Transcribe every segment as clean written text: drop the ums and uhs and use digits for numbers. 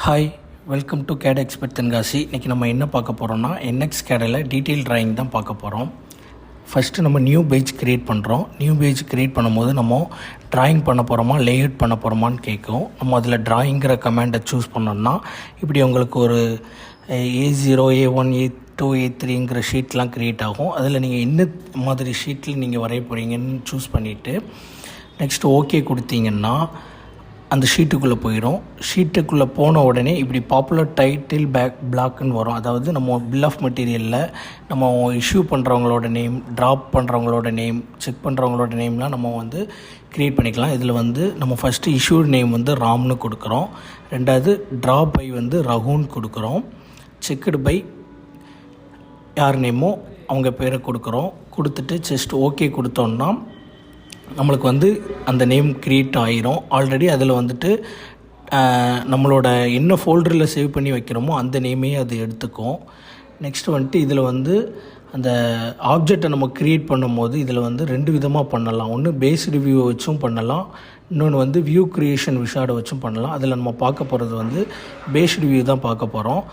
Hi, welcome to CAD expert Tenkasi. இன்றைக்கி நம்ம என்ன பார்க்க போகிறோம்னா என்எக்ஸ் கேடில் டீட்டெயில் ட்ராயிங் தான் பார்க்க போகிறோம். ஃபஸ்ட்டு நம்ம நியூ பேஜ் க்ரியேட் பண்ணுறோம். நியூ பேஜ் க்ரியேட் பண்ணும்போது நம்ம ட்ராயிங் பண்ண போகிறோமா லேஅவுட் பண்ண போகிறோமான்னு கேட்கும். நம்ம அதில் ட்ராயிங்கிற கமாண்டை சூஸ் பண்ணோம்னா இப்படி உங்களுக்கு ஒரு A0 A1 A2 A3ங்கிற ஷீட்லாம் க்ரியேட் ஆகும். அதில் நீங்கள் என்ன மாதிரி ஷீட்டில் நீங்கள் வரைய போகிறீங்கன்னு சூஸ் பண்ணிவிட்டு நெக்ஸ்ட்டு ஓகே கொடுத்தீங்கன்னா அந்த ஷீட்டுக்குள்ளே போயிடும். ஷீட்டுக்குள்ளே போன உடனே இப்படி பாப்புலர் டைட்டில் பிளாக்னு வரும். அதாவது நம்ம பில் ஆஃப் மெட்டீரியலில் நம்ம இஷ்யூ பண்ணுறவங்களோட நேம், ட்ராப் பண்ணுறவங்களோட நேம், செக் பண்ணுறவங்களோட நேம்லாம் நம்ம க்ரியேட் பண்ணிக்கலாம். இதில் நம்ம ஃபஸ்ட்டு இஷ்யூட் நேம் ராம்னு கொடுக்குறோம். ரெண்டாவது ட்ராப் பை ரகுன்னு கொடுக்குறோம். செக்குடு பை யார் நேமோ அவங்க பேரை கொடுக்குறோம். கொடுத்துட்டு ஜஸ்ட் ஓகே கொடுத்தோன்னா நம்மளுக்கு அந்த நேம் க்ரியேட் ஆகிரும். ஆல்ரெடி அதில் நம்மளோட என்ன ஃபோல்டரில் சேவ் பண்ணி வைக்கிறோமோ அந்த நேமே அது எடுத்துக்கும். நெக்ஸ்ட்டு இதில் அந்த ஆப்ஜெக்டை நம்ம க்ரியேட் பண்ணும்போது இதில் ரெண்டு விதமாக பண்ணலாம். ஒன்று பேஸ்டு வியூவை வச்சும் பண்ணலாம், இன்னொன்று வியூ க்ரியேஷன் விஷாடை வச்சும் பண்ணலாம். அதில் நம்ம பார்க்க போகிறது பேஸ்டு வியூ தான் பார்க்க போகிறோம்.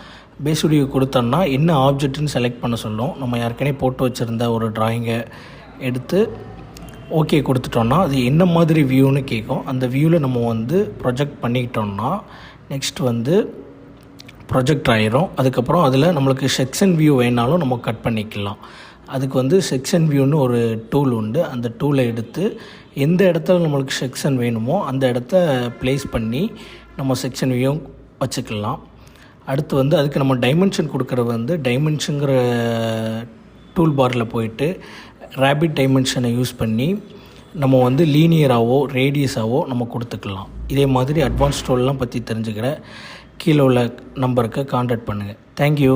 பேஸ்டு வியூ கொடுத்தோன்னா என்ன ஆப்ஜெக்ட்னு செலக்ட் பண்ண சொல்லும். நம்ம ஏற்கனவே போட்டு வச்சுருந்த ஒரு ட்ராயிங்கை எடுத்து ஓகே கொடுத்துட்டோன்னா அது என்ன மாதிரி வியூன்னு கேட்கும். அந்த வியூவில் நம்ம ப்ரொஜெக்ட் பண்ணிக்கிட்டோம்னா நெக்ஸ்ட் ப்ரொஜெக்ட் ஆயிரும். அதுக்கப்புறம் அதில் நம்மளுக்கு செக்ஷன் வியூ வேணாலும் நம்ம கட் பண்ணிக்கலாம். அதுக்கு செக்ஷன் வியூன்னு ஒரு டூல் உண்டு. அந்த டூலை எடுத்து எந்த இடத்துல நம்மளுக்கு செக்ஷன் வேணுமோ அந்த இடத்த ப்ளேஸ் பண்ணி நம்ம செக்ஷன் வியூ வச்சுக்கலாம். அடுத்து அதுக்கு நம்ம டைமென்ஷன் கொடுக்குறது டைமென்ஷனுங்கிற டூல் பாரில் போயிட்டு ரேபிட் டைமென்ஷனை யூஸ் பண்ணி நம்ம லீனியராகவோ ரேடியஸாகவோ நம்ம கொடுத்துக்கலாம். இதே மாதிரி அட்வான்ஸ் டூல்லாம் பற்றி தெரிஞ்சுக்கிற கீழே உள்ள நம்பருக்கு கான்டாக்ட் பண்ணுங்கள். தேங்க்யூ.